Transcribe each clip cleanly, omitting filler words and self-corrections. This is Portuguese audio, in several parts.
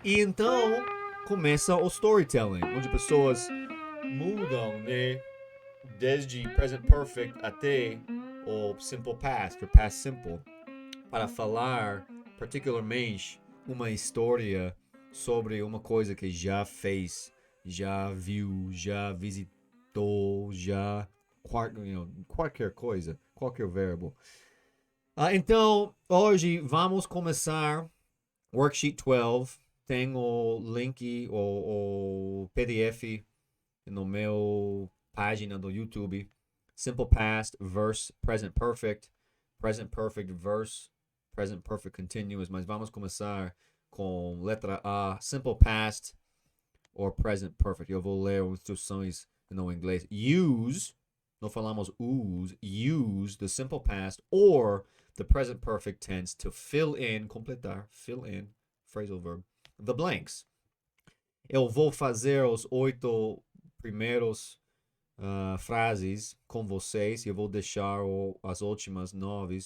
E então começa o storytelling, onde pessoas mudam, né, desde present perfect até o simple past, o past simple, para falar particularmente uma história sobre uma coisa que já fez, já viu, já visitou, já qualquer coisa, qualquer verbo. Então, hoje vamos começar Worksheet 12. Tem o link, o PDF no meu página do YouTube. Simple past, verse, present perfect, verse, present perfect continuous. Mas vamos começar com letra A, simple past or present perfect. Eu vou ler instruções no inglês. Use, não falamos use the simple past or the present perfect tense to fill in, completar, fill in, phrasal verb, the blanks. Eu vou fazer os 8 primeiros frases com vocês e eu vou deixar as últimas 9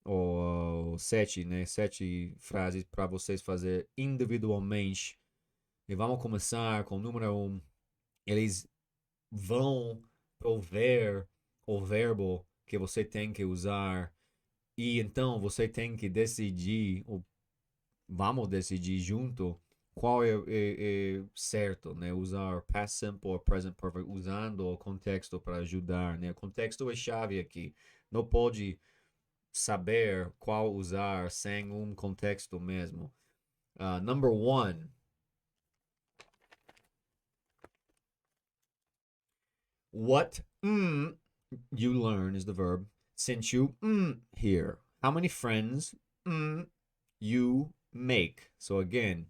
ou 7, né? 7 frases para vocês fazer individualmente. E vamos começar com o número 1. Eles vão prover o verbo que você tem que usar e então você tem que decidir, ou vamos decidir junto qual é certo, né? Usar past simple ou present perfect, usando o contexto para ajudar, né? O contexto é chave aqui. Não pode saber qual usar sem um contexto mesmo. Number 1. What you learn is the verb since you here. How many friends you make? So again,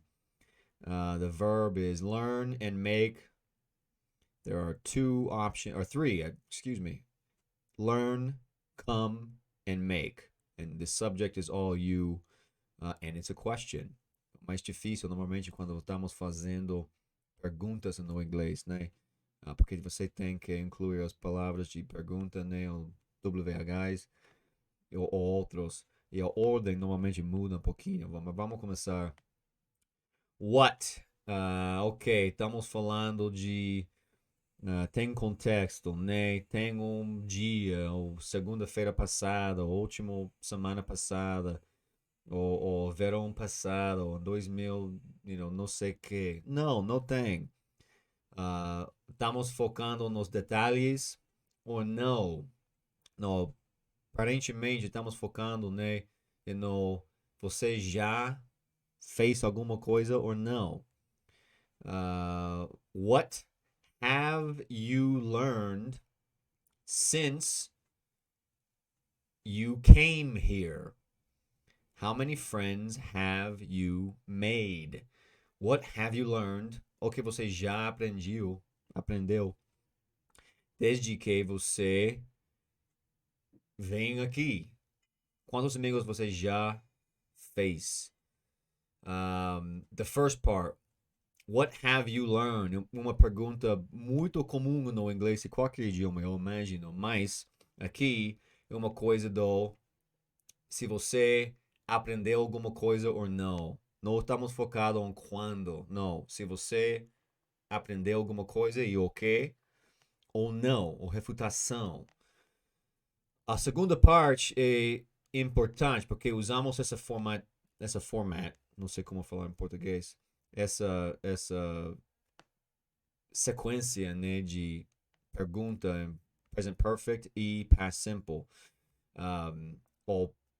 the verb is learn and make. There are 2 options, or 3, excuse me. Learn, come, and make. And the subject is all you, and it's a question. Mais difícil normalmente quando estamos fazendo perguntas no inglês, né? Porque você tem que incluir as palavras de pergunta, né? O WHs ou outros. E a ordem normalmente muda um pouquinho. Vamos começar. What? Ok, estamos falando de. Tem contexto, né? Tem um dia, ou segunda-feira passada, ou última semana passada, ou verão passado, ou 2000, não sei o que. Não, não tem. Estamos focando nos detalhes ou não? No, aparentemente estamos focando, né, no você já fez alguma coisa ou não. What have you learned since you came here? How many friends have you made? What have you learned? O que você já aprendeu desde que você vem aqui? Quantos amigos você já fez? The first part. What have you learned? Uma pergunta muito comum no inglês e qualquer idioma, eu imagino. Mas aqui é uma coisa do se você aprendeu alguma coisa ou não. Não estamos focados em quando. Não. Se você aprendeu alguma coisa e o que ou não, ou refutação. A segunda parte é importante porque usamos essa format, não sei como falar em português, essa sequência, né, de pergunta present perfect e past simple. A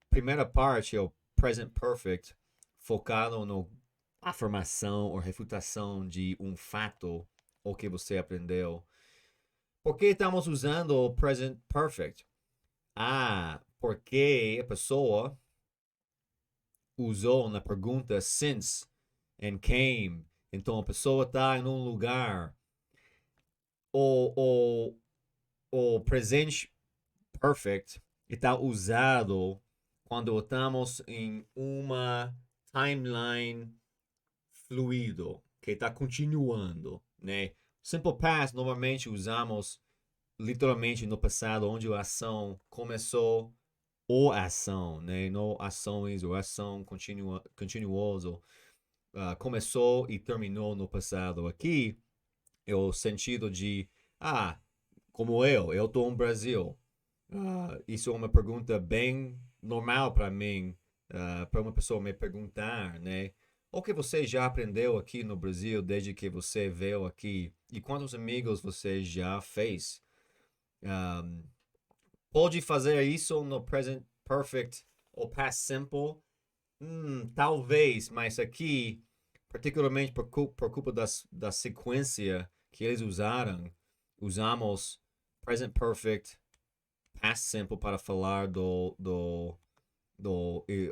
primeira parte é o present perfect, focado na afirmação ou refutação de um fato ou que você aprendeu. Por que estamos usando o present perfect? Porque a pessoa usou na pergunta since and came. Então a pessoa está em um lugar. O present perfect está usado quando estamos em uma timeline fluido, que está continuando, né? Simple past normalmente usamos literalmente no passado, onde a ação começou ou ação, né? Não ações ou ação continuoso. começou e terminou no passado. Aqui é o sentido de, como eu estou no Brasil. Isso é uma pergunta bem normal para mim, para uma pessoa me perguntar, né? O que você já aprendeu aqui no Brasil desde que você veio aqui? E quantos amigos você já fez? Um, Pode fazer isso no present perfect ou past simple? Talvez, mas aqui, particularmente por culpa da sequência que eles usaram, usamos present perfect, past simple para falar do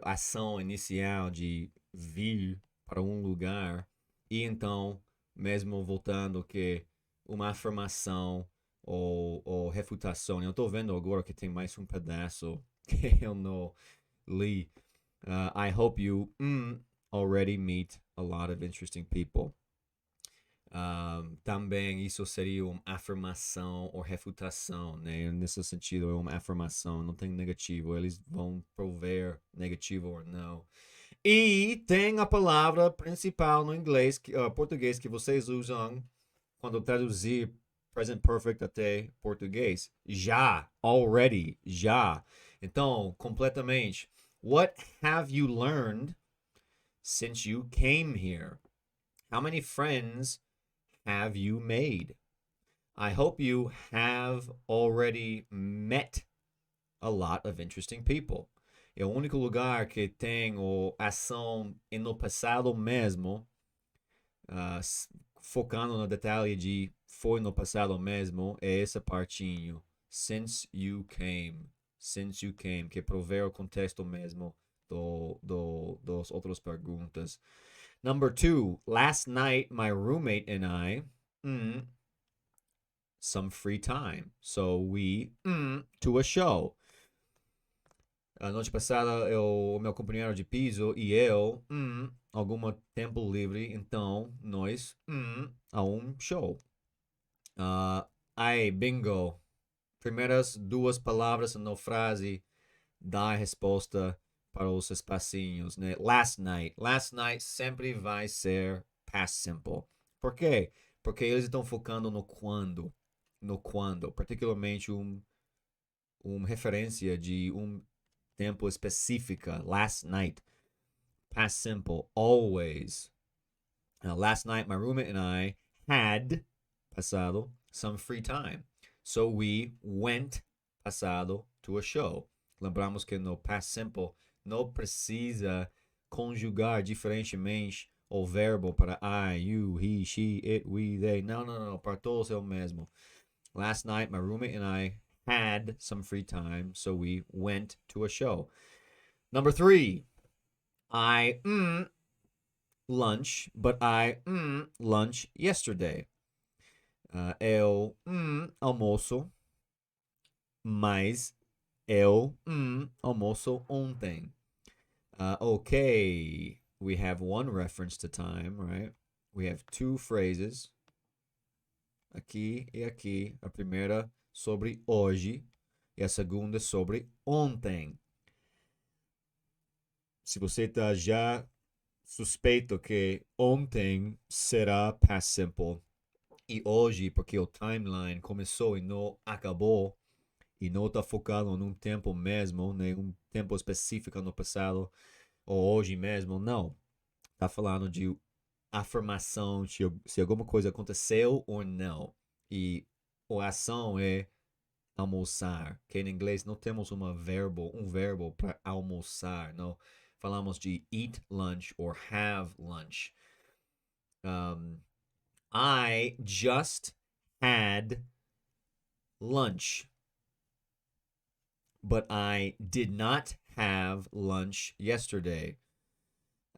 ação inicial de vir para um lugar. E então, mesmo voltando que uma afirmação ou refutação, eu estou vendo agora que tem mais um pedaço que eu não li. I hope you already meet a lot of interesting people. Também isso seria uma afirmação ou refutação, né? Nesse sentido, é uma afirmação, não tem negativo. Eles vão prover negativo ou não. E tem a palavra principal no inglês, português, que vocês usam quando traduzir present perfect até português. Já, already, já. Então, completamente. What have you learned since you came here? How many friends have you made? I hope you have already met a lot of interesting people. É o único lugar que tem a ação no passado mesmo, uh, focando no detalhe de foi no passado mesmo, é essa partinho. Since you came. Since you came, que provê o contexto mesmo dos outras perguntas. Number 2, last night my roommate and I some free time. So we to a show. A noite passada, o meu companheiro de piso e eu, algum tempo livre, então nós, a um show. Aí, bingo. Primeiras duas palavras na frase dá a resposta para os espacinhos, né? Last night. Last night sempre vai ser past simple. Por quê? Porque eles estão focando no quando. No quando. Particularmente uma referência de tempo específica. Last night. Past simple. Always. Last night, my roommate and I had, passado, some free time. So we went, passado, to a show. Lembramos que no past simple não precisa conjugar diferentemente o verbo para I, you, he, she, it, we, they. Não. Para todos é o mesmo. Last night, my roommate and I had some free time, so we went to a show. Number 3, I lunch, but I lunch yesterday. Eu almoço, mas eu almoço ontem. Okay, we have one reference to time, right? We have two phrases. Aqui e aqui. A primeira sobre hoje e a segunda sobre ontem. Se você está já suspeito que ontem será past simple e hoje, porque o timeline começou e não acabou e não está focado num tempo mesmo, nenhum tempo específico no passado ou hoje mesmo, não. Está falando de afirmação se alguma coisa aconteceu ou não. E a ação é almoçar, que em inglês não temos um verbo para almoçar, não. Falamos de eat lunch or have lunch. I just had lunch, but I did not have lunch yesterday.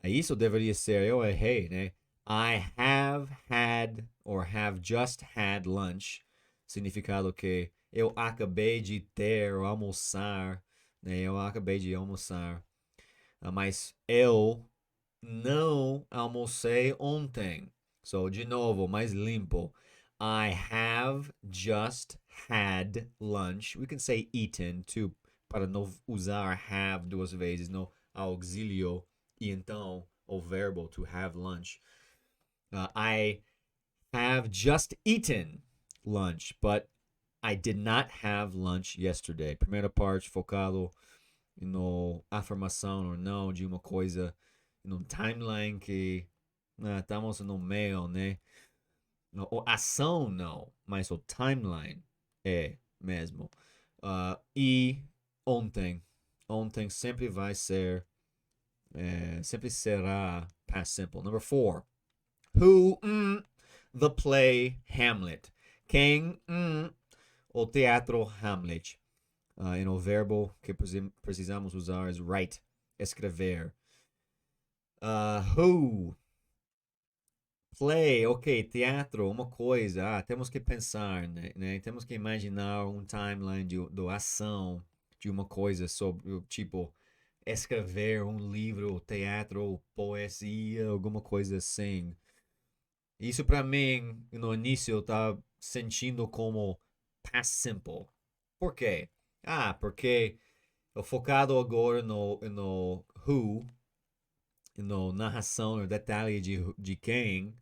Isso deveria ser, eu errei, né? I have had or have just had lunch. Significado que eu acabei de ter ou almoçar, né? Eu acabei de almoçar. Mas eu não almocei ontem. So, de novo, mais limpo. I have just had lunch. We can say eaten too, para não usar have duas vezes no auxílio. E então, o verbo to have lunch. I have just eaten lunch, but I did not have lunch yesterday. Primeira parte focado na afirmação ou não de uma coisa, num timeline que estamos no meio, né? A ação não, mas o timeline é mesmo. E ontem. Ontem sempre vai ser, sempre será past simple. Number 4. Who, the play Hamlet. Quem, o teatro Hamlet. E o verbo que precisamos usar é write, escrever. Who, play, ok, teatro, uma coisa. Temos que pensar, né? Temos que imaginar um timeline de ação de uma coisa sobre, tipo, escrever um livro, teatro, poesia, alguma coisa assim. Isso para mim, no início, eu tava sentindo como past simple. Por quê? Porque eu focado agora no who, no narração, no detalhe de quem,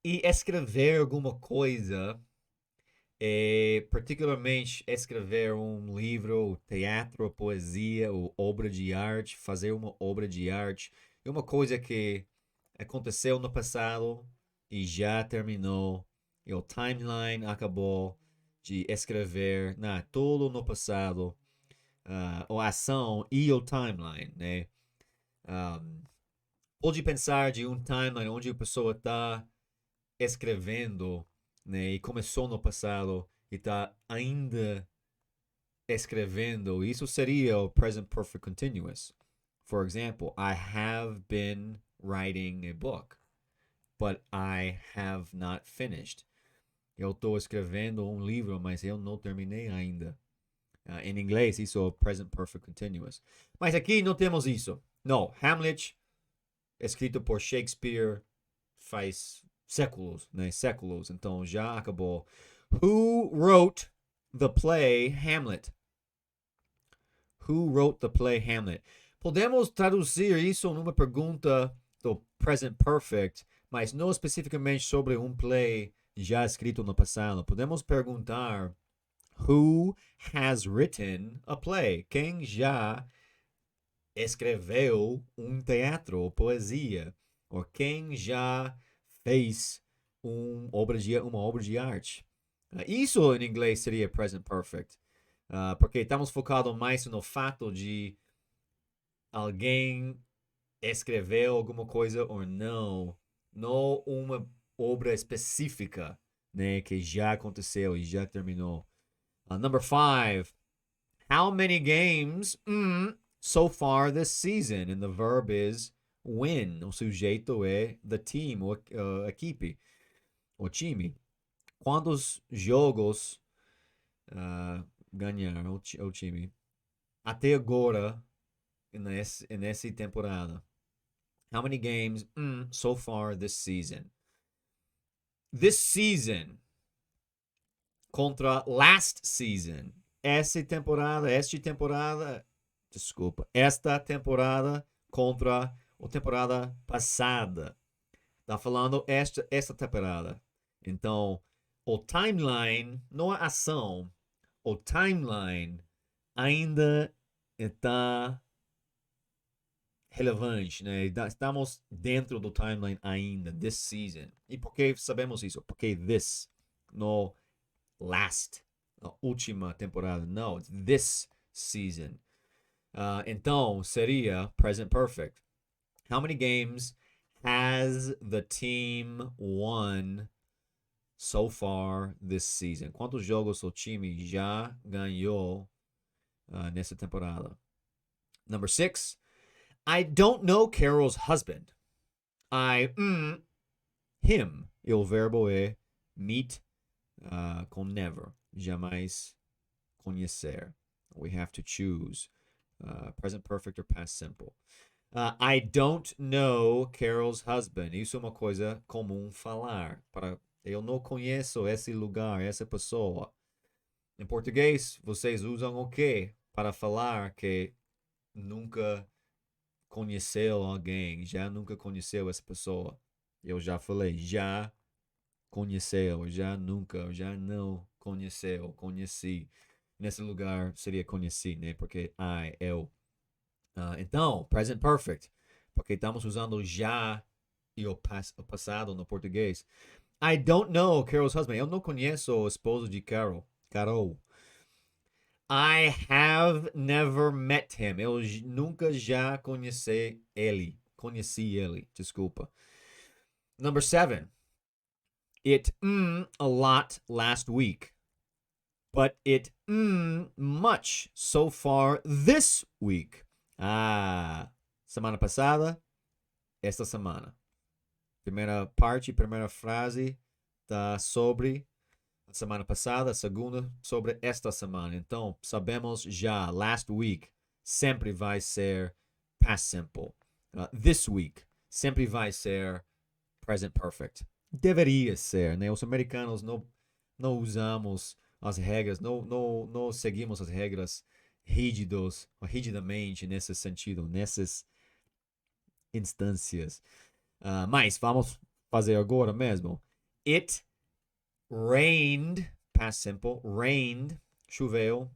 e escrever alguma coisa, particularmente escrever um livro, teatro, poesia ou obra de arte, fazer uma obra de arte, é uma coisa que aconteceu no passado e já terminou. E o timeline acabou de escrever tudo no passado, a ação e o timeline, né? Pode pensar de um timeline onde a pessoa está escrevendo, né? E começou no passado e está ainda escrevendo. Isso seria o present perfect continuous. For example, I have been writing a book, but I have not finished. Eu estou escrevendo um livro, mas eu não terminei ainda. Em inglês, isso é o present perfect continuous. Mas aqui não temos isso. Não, Hamlet, escrito por Shakespeare, faz séculos, né? Séculos. Então já acabou. Who wrote the play Hamlet? Who wrote the play Hamlet? Podemos traduzir isso numa pergunta do present perfect, mas não especificamente sobre um play já escrito no passado. Podemos perguntar who has written a play? Quem já escreveu um teatro ou poesia? Ou quem já fez uma obra de arte? Isso em inglês seria present perfect. Porque estamos focados mais no fato de alguém escreveu alguma coisa ou não uma obra específica, né, que já aconteceu e já terminou. Number 5. How many games so far this season? And the verb is win. O sujeito é the team, a equipe, o time. Quantos jogos ganharam o time até agora nessa temporada? How many games so far this season? This season contra last season. Esta temporada, desculpa, esta temporada contra a temporada passada. Tá falando esta temporada. Então, o timeline, não a ação, o timeline ainda está relevante, né? Estamos dentro do timeline ainda, this season. E por que sabemos isso? Porque this, no last, na última temporada. Não, it's this season. Então, seria present perfect. How many games has the team won so far this season? Quantos jogos o time já ganhou nessa temporada? Number 6. I don't know Carol's husband. Him. E o verbo é meet com never. Jamais conhecer. We have to choose present perfect or past simple. I don't know Carol's husband. Isso é uma coisa comum falar. Eu não conheço esse lugar, essa pessoa. Em português, vocês usam o quê para falar que nunca conheceu alguém, já nunca conheceu essa pessoa. Eu já falei, já conheceu, já nunca, já não conheceu, conheci. Nesse lugar seria conheci, né? Porque I, eu. Então, present perfect, porque estamos usando já e o passado no português. I don't know Carol's husband. Eu não conheço o esposo de Carol. Carol. I have never met him. Eu nunca já conheci ele. Conheci ele. Desculpa. Number 7. It a lot last week, but it much so far this week. Semana passada, esta semana. Primeira parte, primeira frase tá sobre a semana passada, segunda sobre esta semana. Então, sabemos já, last week sempre vai ser past simple. This week sempre vai ser present perfect. Deveria ser, né? Os americanos não usamos as regras, não seguimos as regras rigidamente nesse sentido, nessas instâncias. Mas vamos fazer agora mesmo. It rained, past simple, rained, choveu.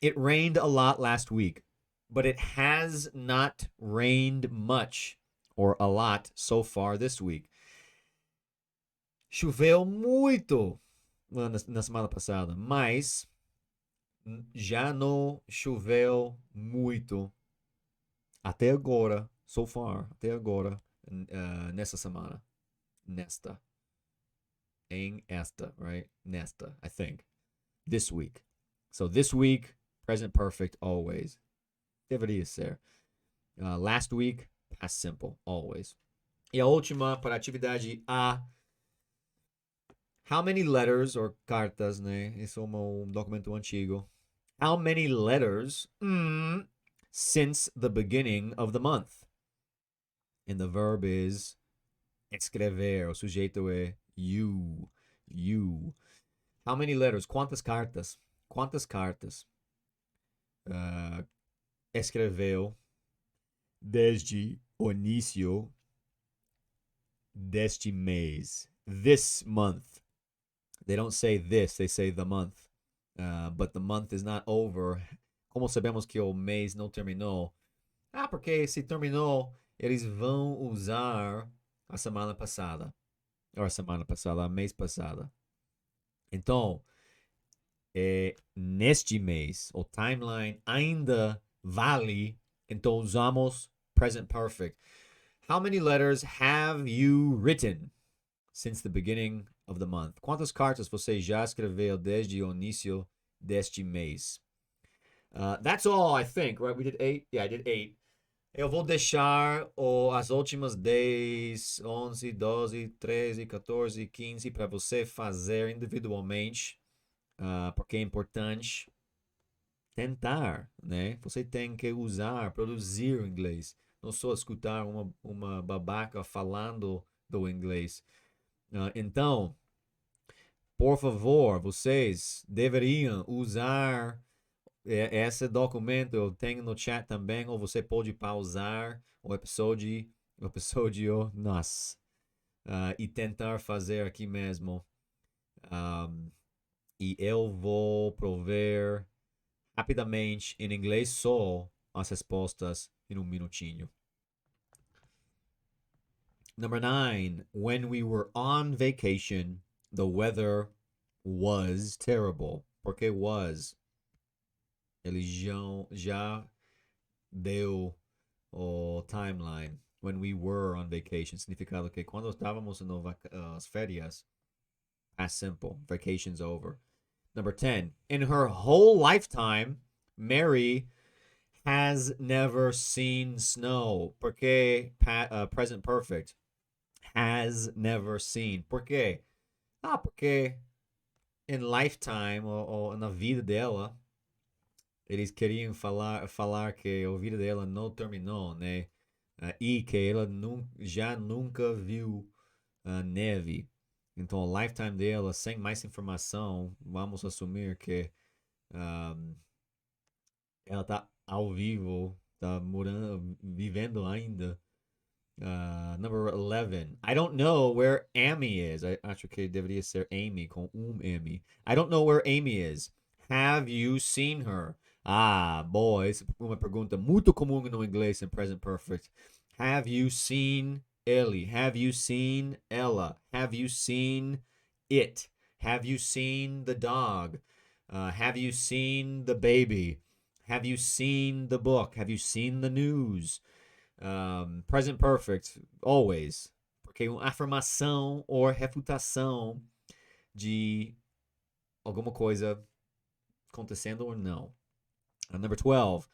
It rained a lot last week, but it has not rained much or a lot so far this week. Choveu muito na semana passada, mas já não choveu muito até agora, so far, até agora, nessa semana. Nesta. Em esta, right? Nesta, I think. This week. So this week, present perfect, always. Deveria ser. Last week, past simple, always. E a última, para a atividade A. How many letters, or cartas, né? Isso é um documento antigo. How many letters since the beginning of the month? And the verb is escrever. O sujeito é you. You. How many letters? Quantas cartas? Quantas cartas escreveu desde o início deste mês? This month. They don't say this, they say the month. But the month is not over. Como sabemos que o mês não terminou? Porque se terminou, eles vão usar a semana passada. Ou a mês passada. Então, neste mês, o timeline ainda vale. Então, usamos present perfect. How many letters have you written since the beginning of the month? Quantas cartas você já escreveu desde o início deste mês? That's all, I think, right? We did 8? Yeah, I did 8. Eu vou deixar as últimas 10, 11, 12, 13, 14, 15 para você fazer individualmente, porque é importante tentar, né? Você tem que usar, produzir o inglês. Não só escutar uma babaca falando do inglês. Então, por favor, vocês deveriam usar esse documento. Eu tenho no chat também, ou você pode pausar o episódio nossa, e tentar fazer aqui mesmo. E eu vou prover rapidamente em inglês só as respostas em um minutinho. Number 9. When we were on vacation, the weather was terrible. Por que was? Ele já deu o timeline. When we were on vacation. Significado que quando estávamos nas férias, past simple. Vacation's over. Number 10. In her whole lifetime, Mary has never seen snow. Por que present perfect? Has never seen. Por quê? Porque in lifetime, ou na vida dela, eles queriam falar que a vida dela não terminou, né? E que ela já nunca viu neve. Então, a lifetime dela, sem mais informação, vamos assumir que ela está ao vivo Tá morando, vivendo ainda. Number 11. I don't know where Amy is. Acho que deveria ser Amy com M. I don't know where Amy is. Have you seen her? Ah, boa. Essa é uma pergunta muito comum no inglês em present perfect. Have you seen ele? Have you seen ela? Have you seen it? Have you seen the dog? Have you seen the baby? Have you seen the book? Have you seen the news? Present perfect, always. Porque uma afirmação ou refutação de alguma coisa acontecendo ou não. Number 12.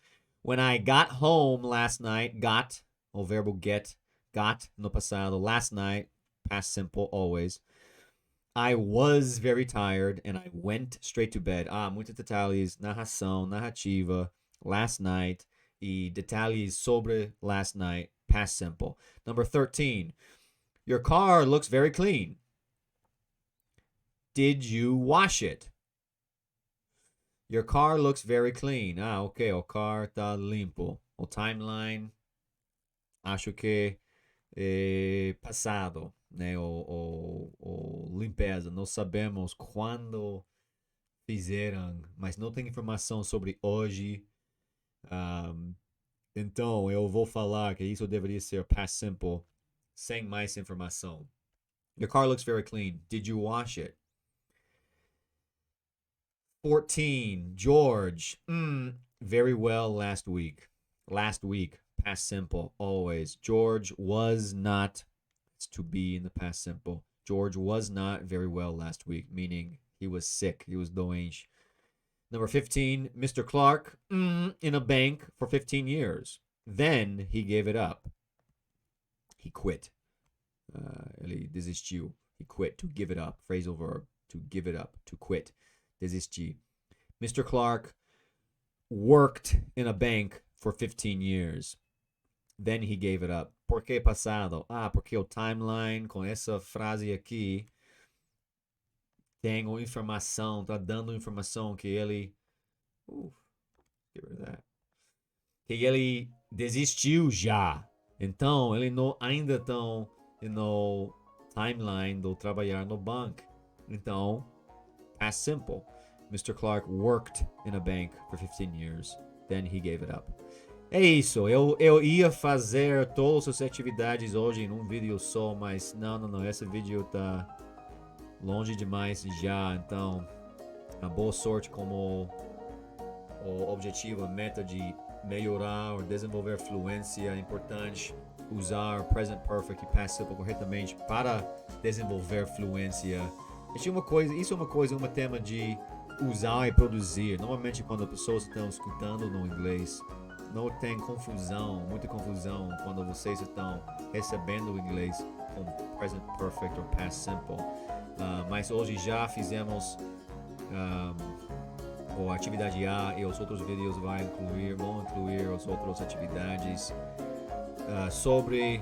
When I got home last night, got, o verbo get, got no passado, last night, past simple, always. I was very tired and I went straight to bed. Muitos detalhes, narrativa, last night, e detalhes sobre last night, past simple. Number 13. Your car looks very clean. Did you wash it? Your car looks very clean. Ok, o car tá limpo. O timeline, acho que é passado, né? O limpeza. Não sabemos quando fizeram, mas não tem informação sobre hoje. Então, eu vou falar que isso deveria ser past simple, sem mais informação. Your car looks very clean. Did you wash it? 14. George. Very well last week. Last week. Past simple. Always. George was not. It's to be in the past simple. George was not very well last week, meaning he was sick. He was doente. Number 15. Mr. Clark. In a bank for 15 years. Then he gave it up. He quit. Ele desistiu. He quit. To give it up. Phrasal verb. To give it up. To quit. Desistir. Mr. Clark worked in a bank for 15 years. Then he gave it up. Por que passado? Porque o timeline com essa frase aqui tem informação, tá dando informação que ele get rid of that. Que ele desistiu já. Então, ele não ainda estão no timeline do trabalhar no banco. Então, past simple. Mr. Clark worked in a bank for 15 years. Then he gave it up. É isso. Eu ia fazer todas as atividades hoje em um vídeo só, mas não. Esse vídeo tá longe demais já. Então, a boa sorte como o objetivo, a meta de melhorar ou desenvolver fluência. É importante usar present perfect e past simple corretamente para desenvolver fluência. Isso é uma coisa, um tema de usar e produzir. Normalmente quando as pessoas estão escutando no inglês, não tem confusão, muita confusão quando vocês estão recebendo o inglês com present perfect ou past simple. Mas hoje já fizemos a atividade A e os outros vídeos vão incluir as outras atividades sobre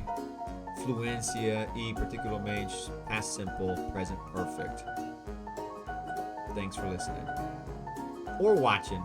fluência e particularmente past simple, present perfect. Thanks for listening or watching.